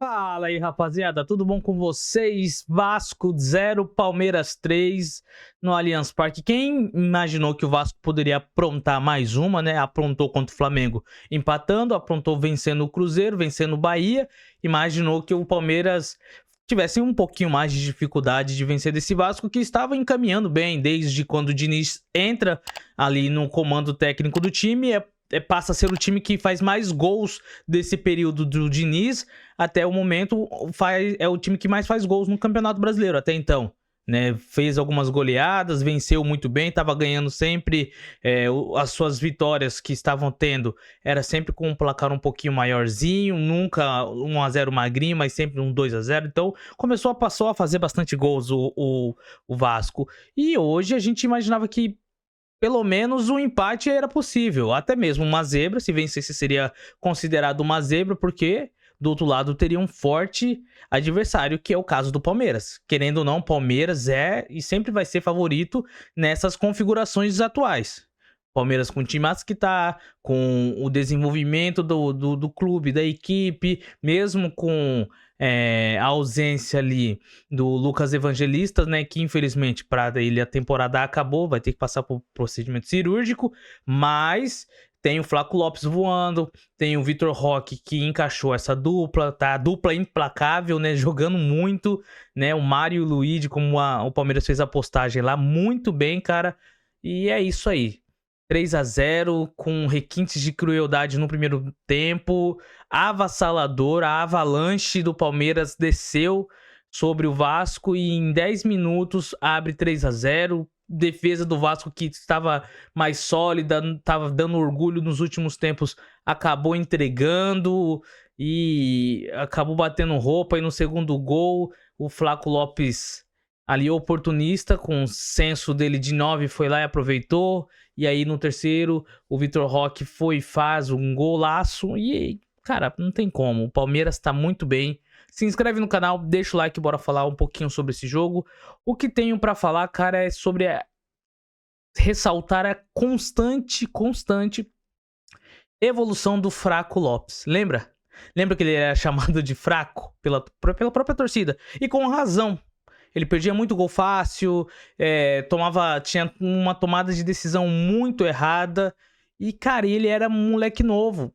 Fala aí, rapaziada, tudo bom com vocês? Vasco 0, Palmeiras 3 no Allianz Parque. Quem imaginou que o Vasco poderia aprontar mais uma, né? Aprontou contra o Flamengo empatando, aprontou vencendo o Cruzeiro, vencendo o Bahia. Imaginou que o Palmeiras tivesse um pouquinho mais de dificuldade de vencer desse Vasco, que estava encaminhando bem desde quando o Diniz entra ali no comando técnico do time. Passa a ser o time que faz mais gols desse período do Diniz. Até o momento é o time que mais faz gols no Campeonato Brasileiro até então, né? Fez algumas goleadas, venceu muito bem, estava ganhando sempre. As suas vitórias que estavam tendo era sempre com um placar um pouquinho maiorzinho, nunca 1-0 magrinho, mas sempre um 2-0. Então passou a fazer bastante gols o Vasco. E hoje a gente imaginava que pelo menos um empate era possível, até mesmo uma zebra. Se vencesse seria considerado uma zebra, porque do outro lado teria um forte adversário, que é o caso do Palmeiras. Querendo ou não, Palmeiras é e sempre vai ser favorito nessas configurações atuais. Palmeiras com o timaço que tá, com o desenvolvimento do clube, da equipe, mesmo com a ausência ali do Lucas Evangelista, né, que infelizmente para ele a temporada acabou, vai ter que passar por procedimento cirúrgico, mas tem o Flaco Lopes voando, tem o Vitor Roque que encaixou essa dupla, tá? A dupla implacável, né? Jogando muito, né? O Mário e o Luigi, como o Palmeiras fez a postagem lá, muito bem, cara. E é isso aí. 3-0 com requintes de crueldade no primeiro tempo, avassalador, a avalanche do Palmeiras desceu sobre o Vasco e em 10 minutos abre 3-0. Defesa do Vasco, que estava mais sólida, estava dando orgulho nos últimos tempos, acabou entregando e acabou batendo roupa. E no segundo gol, o Flaco Lopes, ali oportunista, com o senso dele de 9, foi lá e aproveitou. E aí no terceiro, o Vitor Roque foi e faz um golaço. E, cara, não tem como. O Palmeiras tá muito bem. Se inscreve no canal, deixa o like, bora falar um pouquinho sobre esse jogo. O que tenho pra falar, cara, é sobre ressaltar a constante evolução do Fraco Lopes. Lembra? Lembra que ele era chamado de fraco pela própria torcida? E com razão. Ele perdia muito gol fácil, tinha uma tomada de decisão muito errada. E, cara, ele era um moleque novo.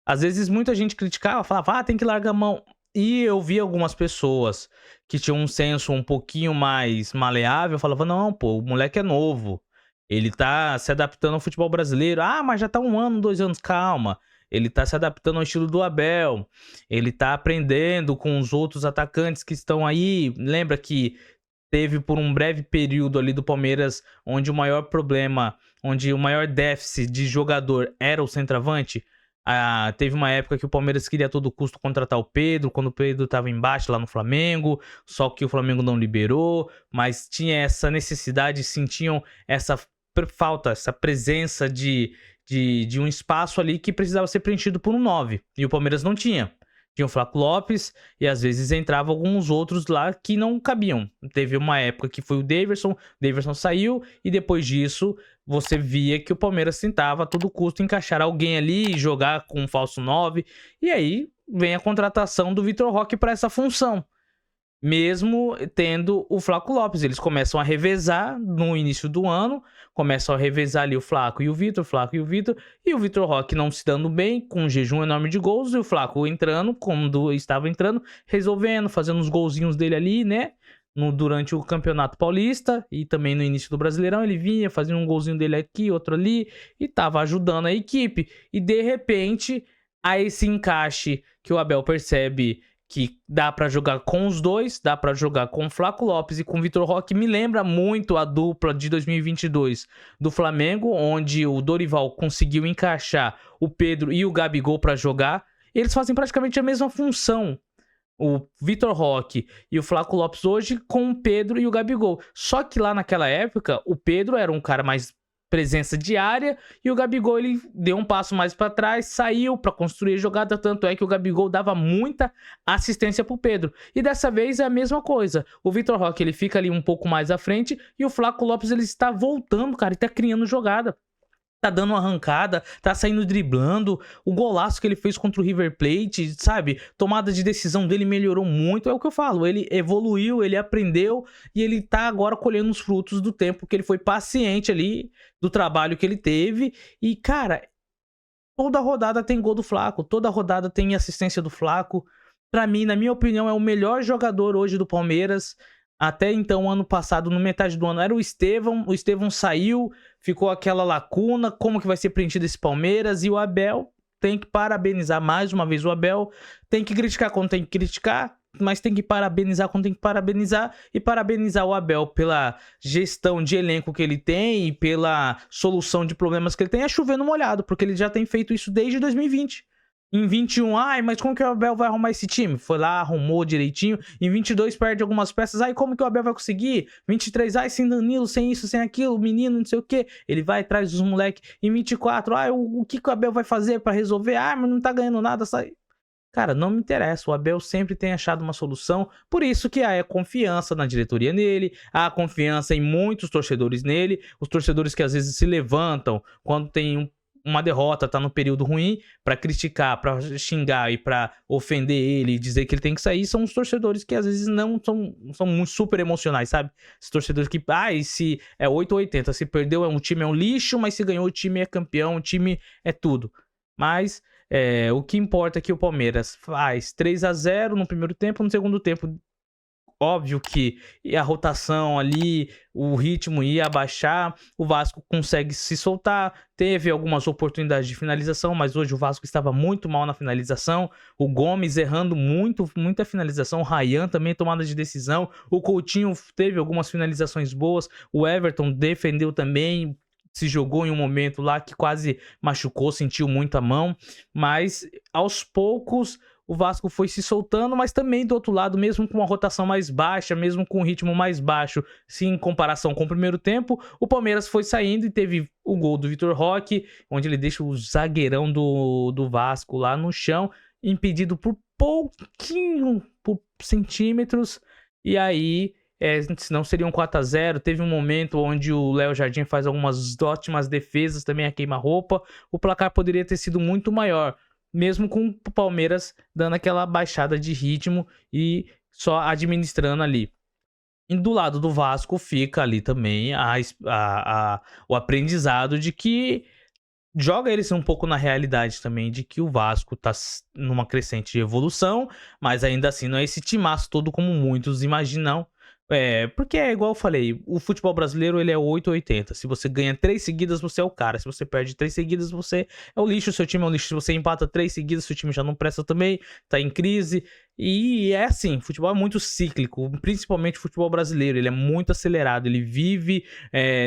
Às vezes muita gente criticava, falava, tem que largar a mão. E eu vi algumas pessoas que tinham um senso um pouquinho mais maleável, falavam, não, pô, o moleque é novo. Ele tá se adaptando ao futebol brasileiro. Mas já tá 1 ano, 2 anos, calma. Ele tá se adaptando ao estilo do Abel. Ele tá aprendendo com os outros atacantes que estão aí. Lembra que teve por um breve período ali do Palmeiras onde o maior problema, onde o maior déficit de jogador era o centroavante? Teve uma época que o Palmeiras queria a todo custo contratar o Pedro, quando o Pedro estava embaixo lá no Flamengo, só que o Flamengo não liberou, mas tinha essa necessidade, sentiam essa falta, essa presença de um espaço ali que precisava ser preenchido por um 9, e o Palmeiras não tinha. Tinha o Flaco Lopes e às vezes entravam alguns outros lá que não cabiam. Teve uma época que foi o Daverson saiu e depois disso você via que o Palmeiras tentava a todo custo encaixar alguém ali e jogar com um falso 9. E aí vem a contratação do Vitor Roque para essa função. Mesmo tendo o Flaco Lopes, eles começam a revezar no início do ano, começam a revezar ali o Flaco e o Vitor, e o Vitor Roque não se dando bem, com um jejum enorme de gols, e o Flaco entrando, quando estava entrando, resolvendo, fazendo os golzinhos dele ali, né, durante o Campeonato Paulista, e também no início do Brasileirão, ele vinha, fazia um golzinho dele aqui, outro ali, e tava ajudando a equipe, e de repente, a esse encaixe que o Abel percebe que dá pra jogar com os dois, dá pra jogar com o Flaco Lopes e com o Vitor Roque, me lembra muito a dupla de 2022 do Flamengo, onde o Dorival conseguiu encaixar o Pedro e o Gabigol pra jogar. Eles fazem praticamente a mesma função, o Vitor Roque e o Flaco Lopes hoje, com o Pedro e o Gabigol. Só que lá naquela época, o Pedro era um cara mais presença diária e o Gabigol ele deu um passo mais para trás, saiu para construir jogada, tanto é que o Gabigol dava muita assistência pro Pedro. E dessa vez é a mesma coisa. O Vitor Roque ele fica ali um pouco mais à frente e o Flaco Lopes ele está voltando, cara, e tá criando jogada. tá dando uma arrancada, tá saindo driblando, o golaço que ele fez contra o River Plate, sabe? Tomada de decisão dele melhorou muito, é o que eu falo, ele evoluiu, ele aprendeu e ele tá agora colhendo os frutos do tempo que ele foi paciente ali, do trabalho que ele teve e, cara, toda rodada tem gol do Flaco, toda rodada tem assistência do Flaco. Pra mim, na minha opinião, é o melhor jogador hoje do Palmeiras. Até então, ano passado, no metade do ano, era o Estevão. O Estevão saiu, ficou aquela lacuna. Como que vai ser preenchido esse Palmeiras? E o Abel, tem que parabenizar mais uma vez o Abel. Tem que criticar quando tem que criticar, mas tem que parabenizar quando tem que parabenizar. E parabenizar o Abel pela gestão de elenco que ele tem e pela solução de problemas que ele tem é chover no molhado, porque ele já tem feito isso desde 2020. Em 21, ai, mas como que o Abel vai arrumar esse time? Foi lá, arrumou direitinho. Em 22, perde algumas peças. Ai, como que o Abel vai conseguir? 23, ai, sem Danilo, sem isso, sem aquilo, menino, não sei o que. Ele vai atrás dos moleques. Em 24, ai, o que o Abel vai fazer pra resolver? Ah, mas não tá ganhando nada, sai. Cara, não me interessa. O Abel sempre tem achado uma solução. Por isso que há confiança na diretoria nele, há confiança em muitos torcedores nele. Os torcedores que às vezes se levantam quando tem uma derrota, tá no período ruim, pra criticar, pra xingar e pra ofender ele e dizer que ele tem que sair, são os torcedores que às vezes não são muito super emocionais, sabe? Esses torcedores que, e se é 8 ou 80, se perdeu um time é um lixo, mas se ganhou o time é campeão, o time é tudo. Mas o que importa é que o Palmeiras faz 3-0 no primeiro tempo, no segundo tempo óbvio que a rotação ali, o ritmo ia abaixar, o Vasco consegue se soltar, teve algumas oportunidades de finalização, mas hoje o Vasco estava muito mal na finalização, o Gomes errando muita finalização, o Ryan também tomada de decisão, o Coutinho teve algumas finalizações boas, o Everton defendeu também, se jogou em um momento lá que quase machucou, sentiu muito a mão, mas aos poucos o Vasco foi se soltando, mas também do outro lado, mesmo com uma rotação mais baixa, mesmo com um ritmo mais baixo, sim, em comparação com o primeiro tempo, o Palmeiras foi saindo e teve o gol do Vitor Roque, onde ele deixa o zagueirão do Vasco lá no chão, impedido por pouquinho, por centímetros, e aí, senão seria um 4-0, teve um momento onde o Léo Jardim faz algumas ótimas defesas, também a queima-roupa, o placar poderia ter sido muito maior, mesmo com o Palmeiras dando aquela baixada de ritmo e só administrando ali. E do lado do Vasco fica ali também o aprendizado de que joga eles um pouco na realidade também, de que o Vasco tá numa crescente de evolução, mas ainda assim não é esse timaço todo como muitos imaginam. Porque é igual eu falei, o futebol brasileiro ele é 8 ou 80. Se você ganha 3 seguidas, você é o cara. Se você perde 3 seguidas, você é o lixo, seu time é um lixo. Se você empata 3 seguidas, seu time já não presta também, tá em crise. E é assim, futebol é muito cíclico, principalmente o futebol brasileiro, ele é muito acelerado, ele vive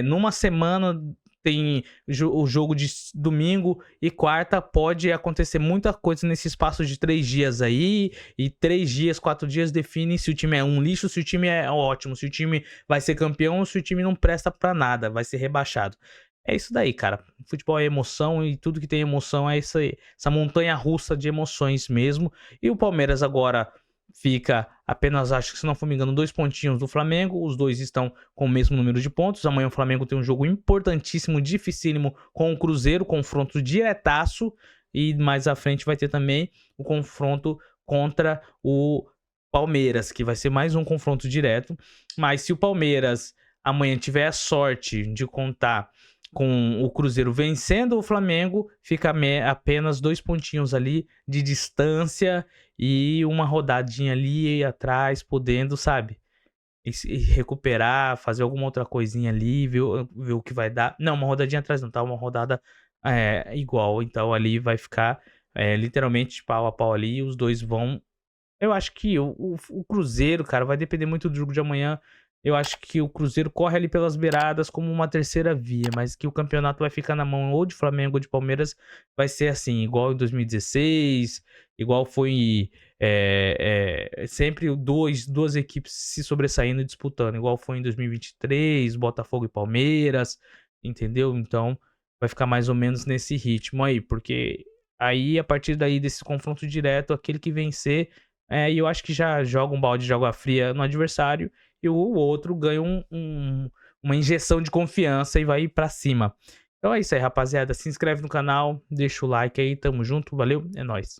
numa semana. Tem o jogo de domingo e quarta, pode acontecer muita coisa nesse espaço de 3 dias aí, e 3 dias, 4 dias definem se o time é um lixo, se o time é ótimo, se o time vai ser campeão ou se o time não presta pra nada, vai ser rebaixado. É isso daí, cara. Futebol é emoção e tudo que tem emoção é isso aí, essa montanha russa de emoções mesmo. E o Palmeiras agora fica apenas, acho que se não for me engano, 2 pontinhos do Flamengo. Os dois estão com o mesmo número de pontos. Amanhã o Flamengo tem um jogo importantíssimo, dificílimo com o Cruzeiro, confronto diretaço. E mais à frente vai ter também o confronto contra o Palmeiras, que vai ser mais um confronto direto. Mas se o Palmeiras amanhã tiver a sorte de contar com o Cruzeiro vencendo o Flamengo, fica apenas 2 pontinhos ali de distância e uma rodadinha ali atrás, podendo, sabe, e recuperar, fazer alguma outra coisinha ali, ver o que vai dar. Não, uma rodadinha atrás não, tá? Uma rodada igual, então ali vai ficar literalmente pau a pau ali, e os dois vão... Eu acho que o Cruzeiro, cara, vai depender muito do jogo de amanhã. Eu acho que o Cruzeiro corre ali pelas beiradas como uma terceira via, mas que o campeonato vai ficar na mão ou de Flamengo ou de Palmeiras, vai ser assim, igual em 2016, igual foi sempre duas equipes se sobressaindo e disputando, igual foi em 2023, Botafogo e Palmeiras, entendeu? Então vai ficar mais ou menos nesse ritmo aí, porque aí a partir daí desse confronto direto, aquele que vencer, e eu acho que já joga um balde de água fria no adversário, e o outro ganha uma injeção de confiança e vai pra cima. Então é isso aí, rapaziada. Se inscreve no canal, deixa o like aí, tamo junto, valeu, é nóis.